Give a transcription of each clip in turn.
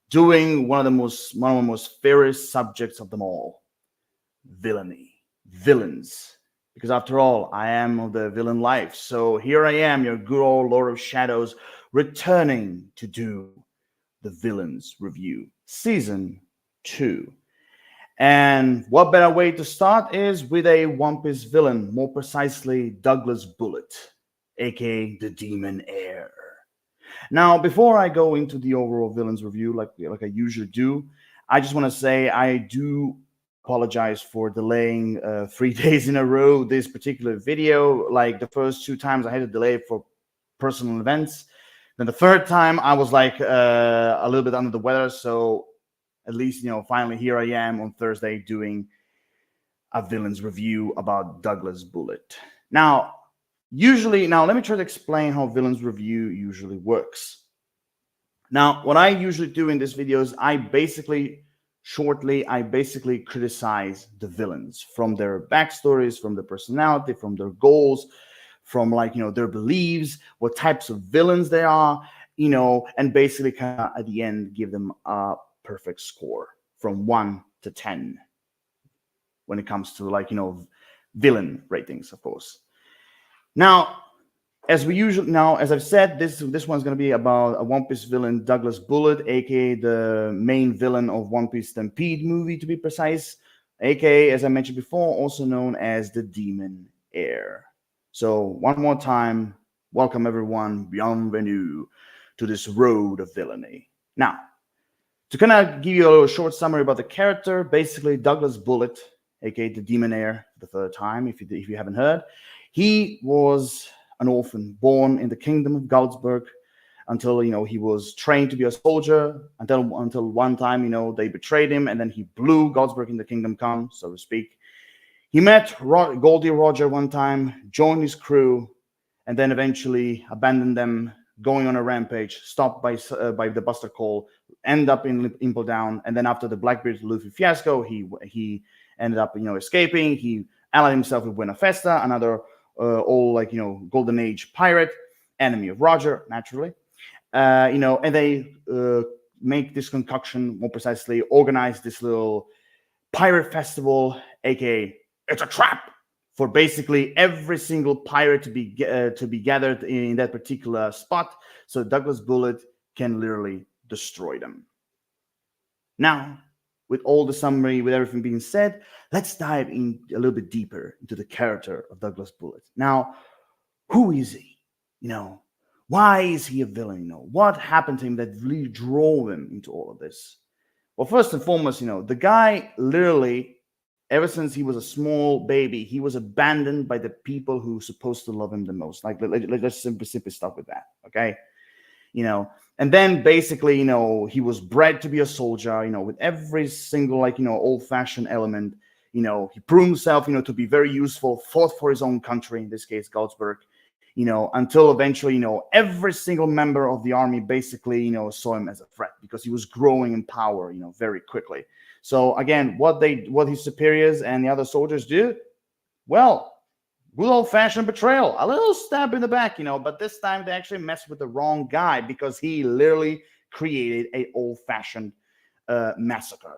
doing one of the most fierce subjects of them all, villainy, villains. Because after all, I am of the villain life. So here I am, your good old Lord of Shadows, returning to do the Villains Review, Season 2. And what better way to start is with a One Piece villain, more precisely Douglas Bullet, aka the Demon Heir. Now, before I go into the overall villains review, like I usually do, I just want to say I do apologize for delaying 3 days in a row this particular video. Like the first 2 times I had to delay for personal events. Then the third time I was like a little bit under the weather. So at least, finally here I am on Thursday doing a villains review about Douglas Bullet. Now, let me try to explain how villains review usually works. Now, what I usually do in these videos, I basically criticize the villains from their backstories, from their personality, from their goals, from their beliefs, what types of villains they are, and basically kind of at the end give them a perfect score from 1 to 10 when it comes to villain ratings, of course. Now, as I've said, this one's going to be about a One Piece villain, Douglas Bullet, aka the main villain of One Piece Stampede movie, to be precise, aka, as I mentioned before, also known as the Demon Heir. So one more time, welcome everyone, bienvenue to this road of villainy. Now, to kind of give you a little short summary about the character, basically Douglas Bullet, aka the Demon Heir, for the third time, if you haven't heard, he was an orphan born in the kingdom of Galsburg until he was trained to be a soldier until one time they betrayed him, and then he blew Galsburg in the Kingdom Come, so to speak. He met Goldie Roger one time, joined his crew, and then eventually abandoned them, going on a rampage, stopped by the Buster Call, ended up in Impel Down, and then after the Blackbeard Luffy fiasco, he ended up escaping. He allied himself with Buena Festa, another Golden Age pirate, enemy of Roger, naturally. And they make this concoction, more precisely, organize this little pirate festival, aka it's a trap, for basically every single pirate to be gathered in that particular spot, so Douglas Bullet can literally destroy them. Now, with all the summary, with everything being said, let's dive in a little bit deeper into the character of Douglas Bullet. Now, who is he? Why is he a villain? What happened to him that really drove him into all of this? Well, first and foremost, the guy literally, ever since he was a small baby, he was abandoned by the people who were supposed to love him the most. Let's simply start with that, okay? And then basically, he was bred to be a soldier, with every single, old-fashioned element. He proved himself, to be very useful, fought for his own country, in this case, Galsburg, until eventually, every single member of the army basically, saw him as a threat because he was growing in power, very quickly. So again, what his superiors and the other soldiers do, well, good old-fashioned betrayal, a little stab in the back, but this time they actually messed with the wrong guy because he literally created a old-fashioned massacre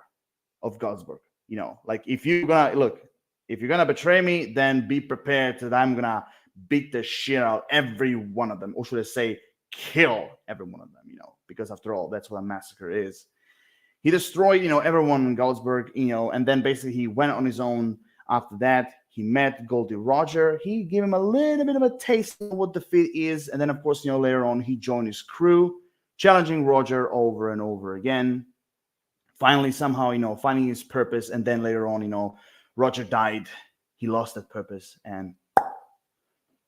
of Galsburg. If you're gonna betray me, then be prepared that I'm gonna beat the shit out every one of them, or should I say, kill every one of them, because after all, that's what a massacre is. He destroyed, everyone in Galsburg, and then basically he went on his own after that. He met Goldie Roger. He gave him a little bit of a taste of what defeat is. And then, of course, later on, he joined his crew, challenging Roger over and over again. Finally, somehow, finding his purpose. And then later on, Roger died. He lost that purpose and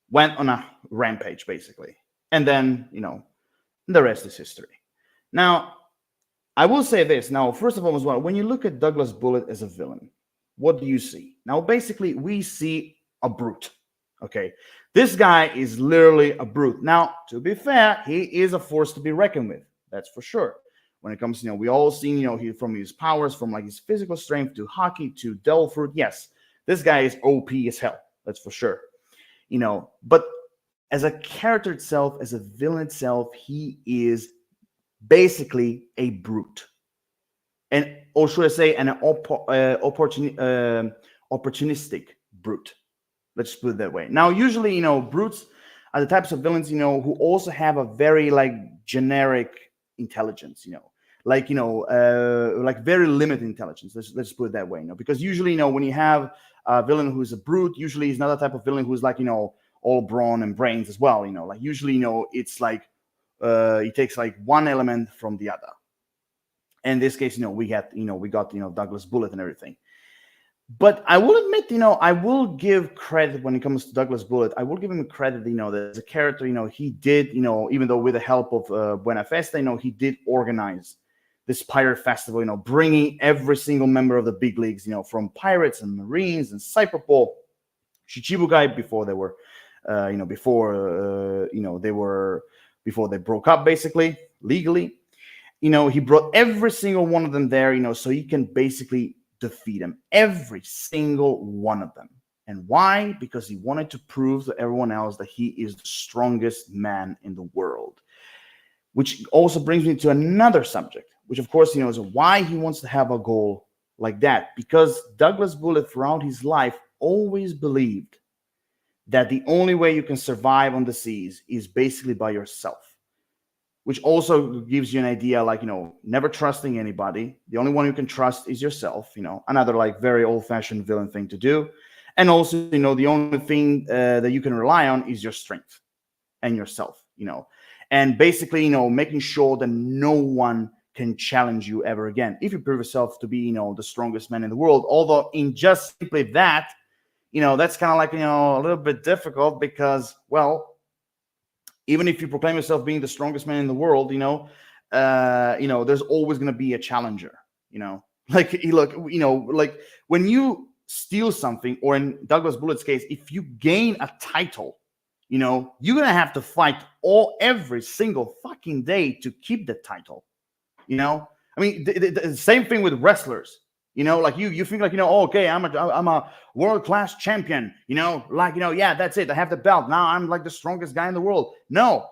went on a rampage, basically. And then, the rest is history. Now, I will say this. Now, first of all, as well, when you look at Douglas Bullet as a villain, what do you see? Now, basically, we see a brute, okay? This guy is literally a brute. Now, to be fair, he is a force to be reckoned with. That's for sure. When it comes to, we all seen, he, from his powers, from his physical strength to hockey to devil fruit. Yes, this guy is OP as hell. That's for sure. But as a character itself, as a villain itself, he is basically a brute. and or should I say an opportunistic brute. Let's put it that way. Now, usually, brutes are the types of villains, who also have a very like generic intelligence, like very limited intelligence. Let's put it that way, because usually, when you have a villain who's a brute, usually he's not the type of villain who's like, all brawn and brains as well. Like usually, it's like he takes like one element from the other. And in this case, we got Douglas Bullet and everything. But I will admit, I will give credit when it comes to Douglas Bullet. I will give him credit, that as a character, he did, even though with the help of Buena Festa, he did organize this pirate festival, bringing every single member of the big leagues, from pirates and marines and Cyberpol, Shichibukai before they were, before they broke up, basically legally. He brought every single one of them there, so he can basically defeat them, every single one of them. And why? Because he wanted to prove to everyone else that he is the strongest man in the world. Which also brings me to another subject, which of course, is why he wants to have a goal like that. Because Douglas Bullet throughout his life always believed that the only way you can survive on the seas is basically by yourself. Which also gives you an idea, like, never trusting anybody. The only one you can trust is yourself, another like very old-fashioned villain thing to do. And also, the only thing that you can rely on is your strength and yourself, and basically, making sure that no one can challenge you ever again. If you prove yourself to be, the strongest man in the world, although in just simply that, that's kind of like, a little bit difficult because, well, even if you proclaim yourself being the strongest man in the world, there's always going to be a challenger, like when you steal something, or in Douglas Bullet's case, if you gain a title, you're going to have to fight every single fucking day to keep the title, I mean, the same thing with wrestlers. Like you think like, oh, okay, I'm a world-class champion, yeah, that's it. I have the belt. Now I'm like the strongest guy in the world. No,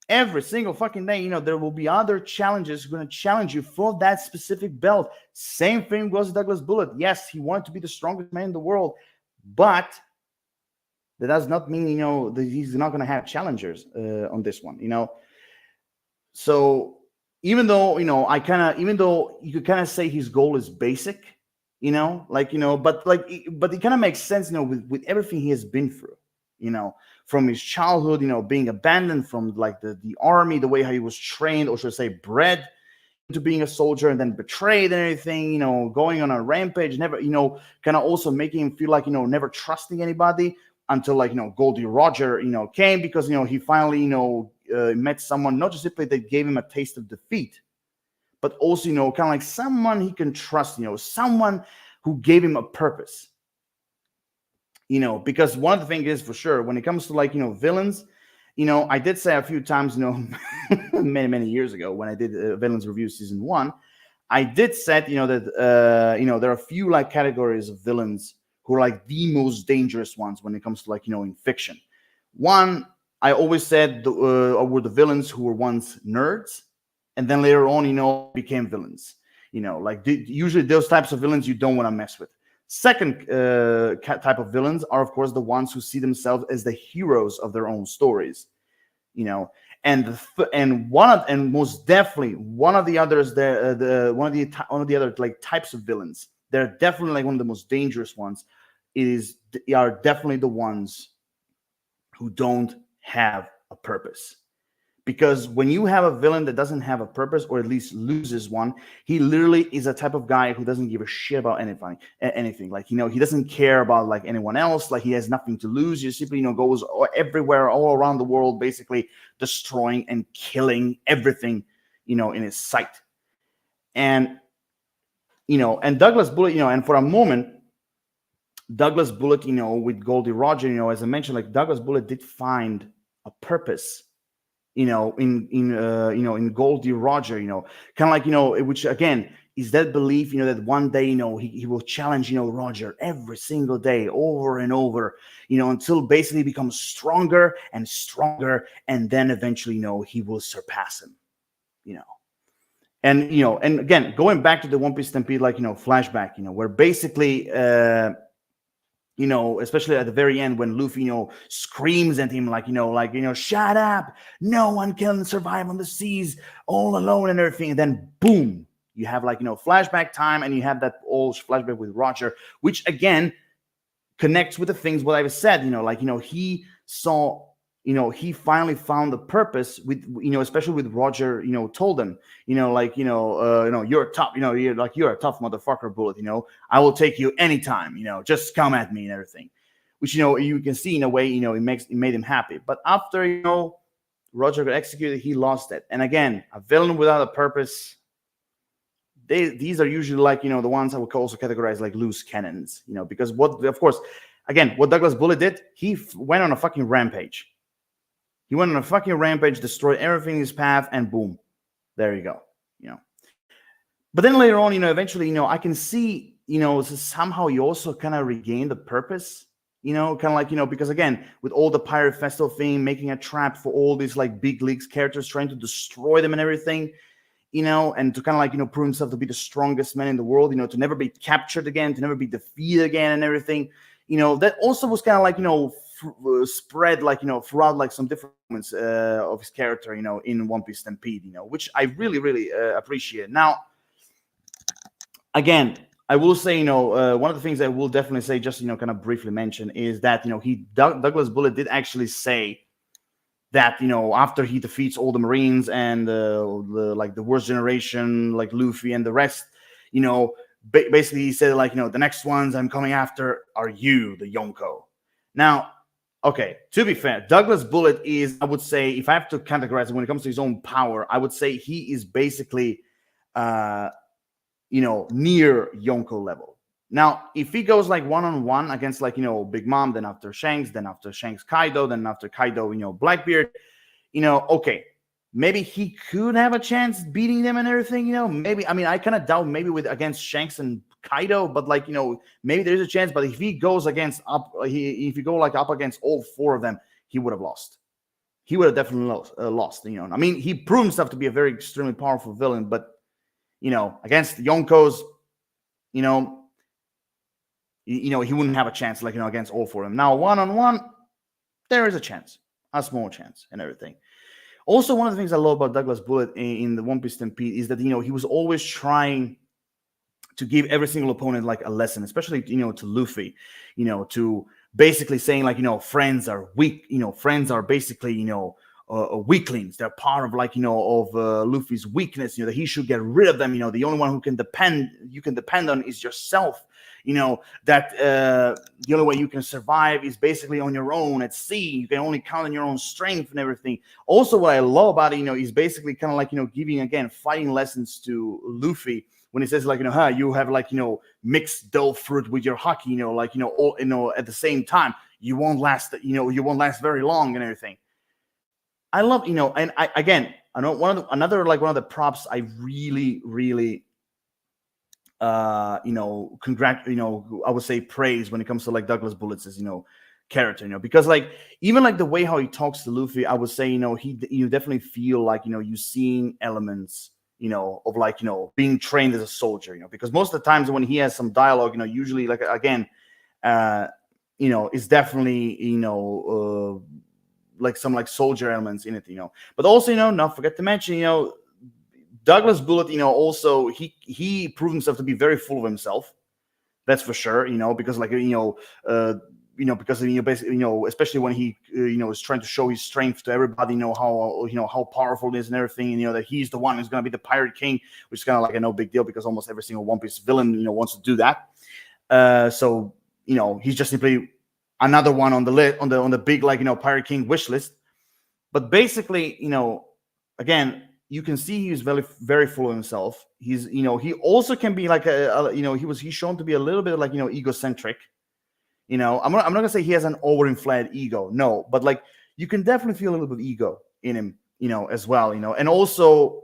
every single fucking day, there will be other challengers who are going to challenge you for that specific belt. Same thing goes to Douglas Bullet. Yes, he wanted to be the strongest man in the world, but that does not mean, that he's not going to have challengers on this one, So even though, even though you could kind of say his goal is basic, but it kind of makes sense, with everything he has been through, from his childhood, being abandoned from like the army, the way how he was trained, or should I say bred into being a soldier, and then betrayed and everything, going on a rampage, never, kind of also making him feel like, never trusting anybody until like, Goldie Roger, came, because, he finally, met someone, not just simply that gave him a taste of defeat, but also, kind of like someone he can trust, someone who gave him a purpose, because one of the things is for sure, when it comes to like, villains, I did say a few times, many, many years ago when I did Villains Review Season 1, I did say, that, there are a few like categories of villains who are like the most dangerous ones when it comes to like, in fiction. One, I always said were the villains who were once nerds, and then later on, became villains. Usually those types of villains you don't want to mess with. Second type of villains are, of course, the ones who see themselves as the heroes of their own stories. And most definitely one of the others, one of the other like types of villains, they're definitely like one of the most dangerous ones. Are definitely the ones who don't have a purpose. Because when you have a villain that doesn't have a purpose, or at least loses one, he literally is a type of guy who doesn't give a shit about anything. Like, he doesn't care about like anyone else. Like, he has nothing to lose. He simply, goes everywhere, all around the world, basically destroying and killing everything, in his sight. And, and Douglas Bullet, and for a moment, Douglas Bullet, with Goldie Roger, as I mentioned, like Douglas Bullet did find a purpose, in Goldie Roger, kind of like, which again is that belief, that one day, he will challenge, Roger every single day, over and over, until basically becomes stronger and stronger, and then eventually, he will surpass him, And and again, going back to the One Piece Stampede, like flashback, where basically especially at the very end when Luffy, screams at him like, shut up, no one can survive on the seas all alone and everything. And then boom, you have like, flashback time, and you have that old flashback with Roger, which again connects with the things what I've said, he saw, he finally found the purpose with, especially with Roger, told him, you're tough, you're a tough motherfucker, Bullet, I will take you anytime, just come at me and everything, which, you can see in a way, it made him happy. But after, Roger got executed, he lost it. And again, a villain without a purpose, these are usually like, the ones I would also categorize like loose cannons, because of course, again, what Douglas Bullet did, he went on a fucking rampage. He went on a fucking rampage, destroyed everything in his path, and boom, there you go, But then later on, eventually, I can see, somehow he also kind of regained the purpose, kind of like, because again, with all the Pirate Festival thing, making a trap for all these like big leagues characters, trying to destroy them and everything, and to kind of like, prove himself to be the strongest man in the world, to never be captured again, to never be defeated again and everything, that also was kind of like, spread like, throughout like some different moments of his character, in One Piece Stampede, which I really, really appreciate. Now, again, I will say, one of the things I will definitely say, just, kind of briefly mention, is that, Douglas Bullet did actually say that, after he defeats all the Marines and the worst generation, like Luffy and the rest, basically he said like, the next ones I'm coming after are you, the Yonko. Now, okay, to be fair, Douglas Bullet is, I would say, if I have to categorize it when it comes to his own power, I would say he is basically, near Yonko level. Now, if he goes like one-on-one against like, Big Mom, then after Shanks Kaido, then after Kaido, Blackbeard, okay, maybe he could have a chance beating them and everything, maybe, I mean, I kind of doubt maybe against Shanks and Kaido, but like, maybe there's a chance. But if he goes against up against all four of them, he would have lost. He would have definitely lost. I mean, he proved himself to be a very extremely powerful villain, but against the Yonkos, he wouldn't have a chance, like, against all four of them. Now, one-on-one, there is a chance, a small chance and everything. Also, one of the things I love about Douglas Bullet in the One Piece Stampede is that, he was always trying to give every single opponent like a lesson, especially, to Luffy, to basically saying like, friends are weak, friends are basically, weaklings. They're part of like, of Luffy's weakness, that he should get rid of them. The only one you can depend on is yourself. That the only way you can survive is basically on your own at sea. You can only count on your own strength and everything. Also, what I love about it, is basically kind of like, giving, again, fighting lessons to Luffy when he says like, you have like, mixed dough fruit with your haki, all, at the same time, you won't last very long and everything. I love, and I know one of the props I really, really, I would say praise when it comes to like Douglas Bullet's, character, because like even like the way how he talks to Luffy, I would say, you definitely feel like, you seeing elements, of like, being trained as a soldier, because most of the times when he has some dialogue, usually like, again, it's definitely, like some like soldier elements in it, but also, not forget to mention, Douglas Bullet, also he proved himself to be very full of himself. That's for sure, because like, because basically, especially when he, is trying to show his strength to everybody, how powerful it is and everything, that he's the one who's going to be the Pirate King, which is kind of like a no big deal because almost every single One Piece villain, wants to do that. So, he's just simply another one on the list, on the big, like, Pirate King wish list. But basically, again, you can see he's very, very full of himself. He's, he also can be like he's shown to be a little bit like, egocentric. I'm not gonna say he has an overinflated ego, no, but like you can definitely feel a little bit of ego in him, as well, and also,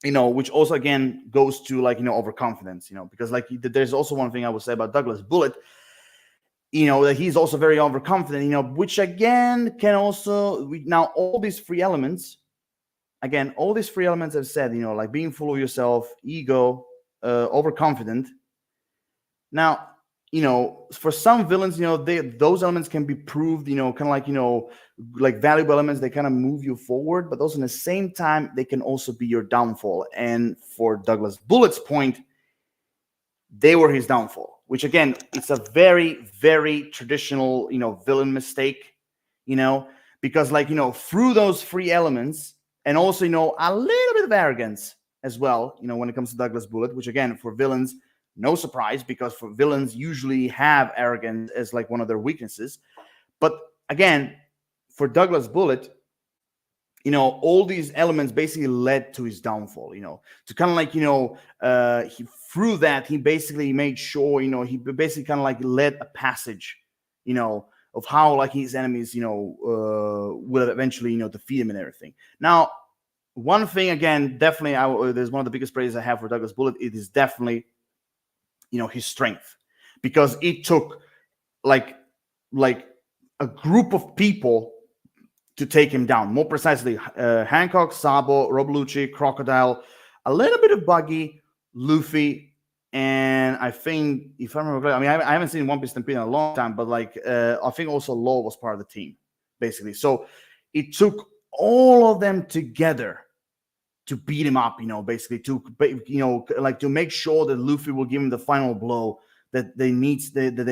which also again goes to like, overconfidence, because like there's also one thing I would say about Douglas Bullet, that he's also very overconfident, which again can also now all these three elements again, all these three elements I've said, like being full of yourself, ego, overconfident. Now, for some villains, those elements can be proved, kind of like, like valuable elements. They kind of move you forward, but also in the same time, they can also be your downfall. And for Douglas Bullett's point, they were his downfall, which again, it's a very, very traditional, villain mistake, because like, through those three elements, and also, a little bit of arrogance as well, when it comes to Douglas Bullitt, which again, for villains, no surprise, because for villains usually have arrogance as like one of their weaknesses. But again, for Douglas Bullitt, all these elements basically led to his downfall, to kind of like, through that, he basically made sure, he basically kind of like led a passage, of how like his enemies, will eventually, defeat him and everything. Now, one thing, again, definitely, there's one of the biggest praises I have for Douglas Bullitt. It is definitely, his strength, because it took like a group of people to take him down. More precisely, Hancock, Sabo, Rob Lucci, Crocodile, a little bit of Buggy, Luffy, and I think, if I remember correctly, I haven't seen One Piece Stampede in a long time, but like I think also Law was part of the team, basically. So it took all of them together to beat him up, basically to, like to make sure that Luffy will give him the final blow that they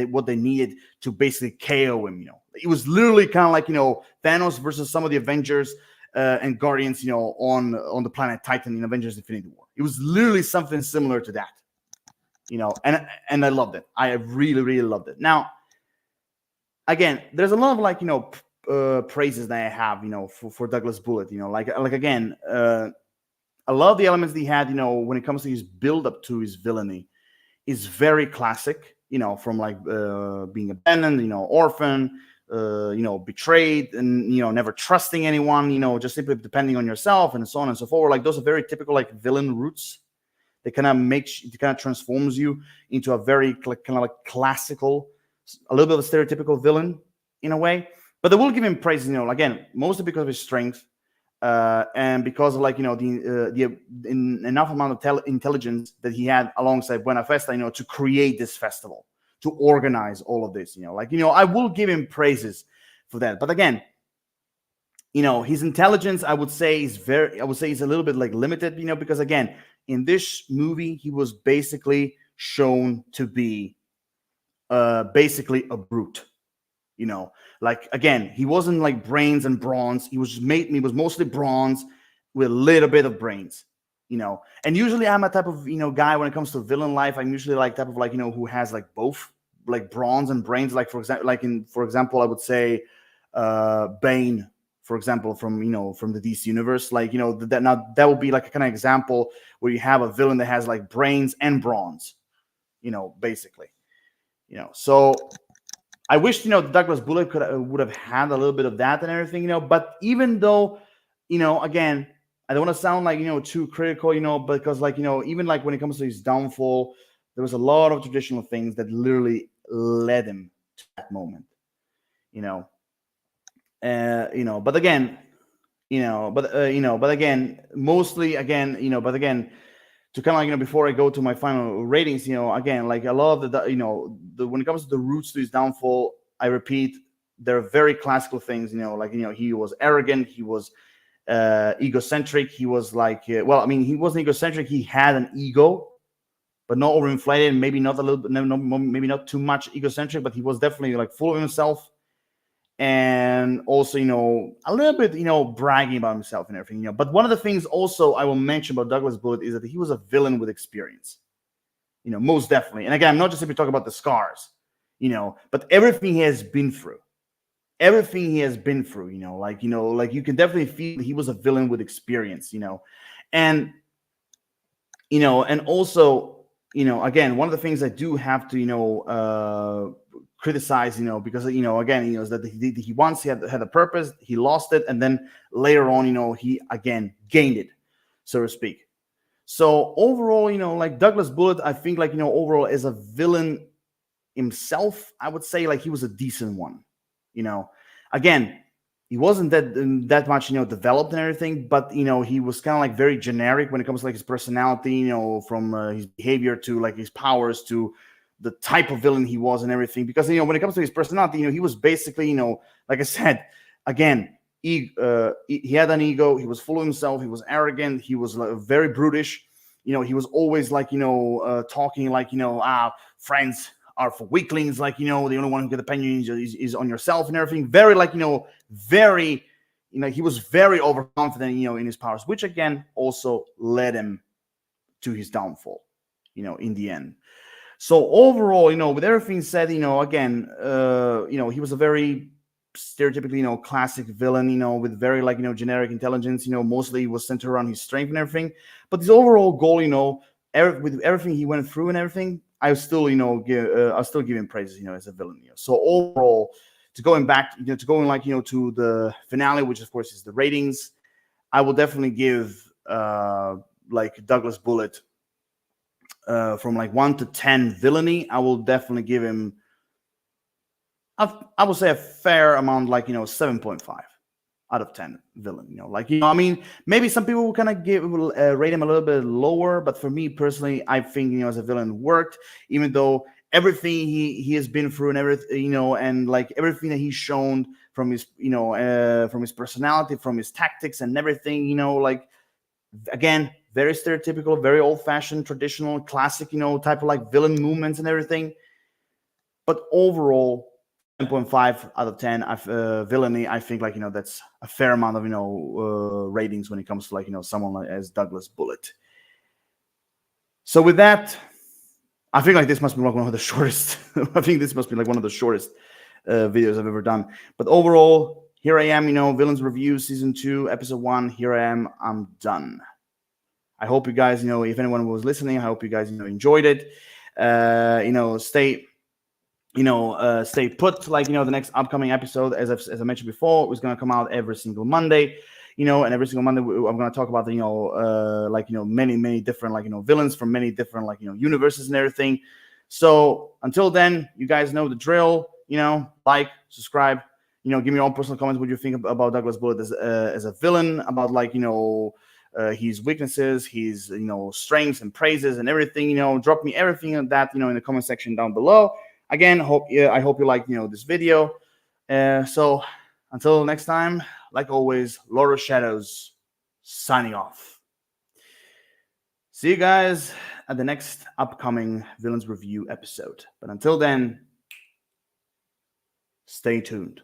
what they needed to basically KO him. It was literally kind of like, Thanos versus some of the Avengers and Guardians, on the planet Titan in Avengers Infinity War. It was literally something similar to that, and I loved it. I really, really loved it. Now, again, there's a lot of like, praises that I have, for Douglas Bullitt, like again, a lot of the elements that he had, when it comes to his build up to his villainy, is very classic, from like being abandoned, orphan, betrayed, and never trusting anyone, just simply depending on yourself, and so on and so forth. Like those are very typical like villain roots. They kind of transforms you into a very kind of like classical, a little bit of a stereotypical villain in a way. But they will give him praise, again, mostly because of his strength. And because of like the enough amount of intelligence that he had alongside Buena Festa, to create this festival, to organize all of this, I will give him praises for that. But again, his intelligence, I would say is a little bit like limited, because again, in this movie, he was basically shown to be basically a brute. Like again, he wasn't like brains and bronze. He was mostly bronze with a little bit of brains, And usually I'm a type of guy when it comes to villain life. I'm usually like type of like who has like both like bronze and brains. Like for example, I would say Bane, for example, from the DC universe. Like that would be like a kind of example where you have a villain that has like brains and bronze, basically, So I wish, Douglas Bullitt would have had a little bit of that and everything, But even though, again, I don't want to sound like, too critical, because like, even like when it comes to his downfall, there was a lot of traditional things that literally led him to that moment, But again, but again, mostly again, but again, to kind of like, before I go to my final ratings, again, like I love when it comes to the roots to his downfall, I repeat, they're very classical things, like, he was arrogant, he was egocentric, he was like, he wasn't egocentric, he had an ego, but not overinflated, maybe not a little bit, maybe not too much egocentric, but he was definitely like full of himself. And also, a little bit, bragging about himself and everything, But one of the things also I will mention about Douglas Bullitt is that he was a villain with experience, most definitely. And again, I'm not just simply talking about the scars, but everything he has been through, like you can definitely feel he was a villain with experience, and and also, again, one of the things I do have to, criticize, because again, is that he once had a purpose, he lost it, and then later on, he again gained it, so to speak. So overall, like Douglas Bullitt, I think like overall as a villain himself, I would say like he was a decent one. Again, he wasn't that much, developed and everything, but he was kind of like very generic when it comes to like his personality, from his behavior to like his powers to the type of villain he was and everything. Because when it comes to his personality, he was basically, like I said, again, he had an ego. He was full of himself. He was arrogant. He was very brutish. He was always like, talking like, friends are for weaklings. Like, the only one who can depend on you is on yourself and everything. Very like, very, he was very overconfident, in his powers, which again also led him to his downfall, in the end. So overall, with everything said, again, he was a very stereotypically, classic villain, with very like, generic intelligence, mostly was centered around his strength and everything. But his overall goal, with everything he went through and everything, I still, I'll still give him praises, as a villain. So overall, to going like, to the finale, which of course is the ratings, I will definitely give like Douglas Bullet from like 1 to 10 villainy. I will definitely give him, I would say, a fair amount, like 7.5 out of 10 villain. Like I mean, maybe some people will kind of rate him a little bit lower, but for me personally, I think as a villain worked, even though everything he has been through and everything, and like everything that he's shown from his from his personality, from his tactics and everything, like again, very stereotypical, very old-fashioned, traditional, classic, type of like villain movements and everything. But overall, 10.5 out of 10 villainy, I think, like that's a fair amount of ratings when it comes to like someone like as Douglas Bullet. So with that, I think like this must be like one of the shortest. I think this must be like one of the shortest videos I've ever done. But overall, here I am, Villains Review Season 2, Episode 1. Here I am. I'm done. I hope you guys, if anyone was listening, I hope you guys, enjoyed it. Stay put. Like, the next upcoming episode, as I mentioned before, is going to come out every single Monday. And every single Monday I'm going to talk about many different like villains from many different like universes and everything. So until then, you guys know the drill. Like, subscribe. Give me your own personal comments what you think about Douglas Bullet as a villain, about like his weaknesses, his strengths and praises and everything. Drop me everything on that in the comment section down below. Again, I hope you like this video. So until next time, like always, Lord of Shadows signing off. See you guys at the next upcoming Villains Review episode. But until then, stay tuned.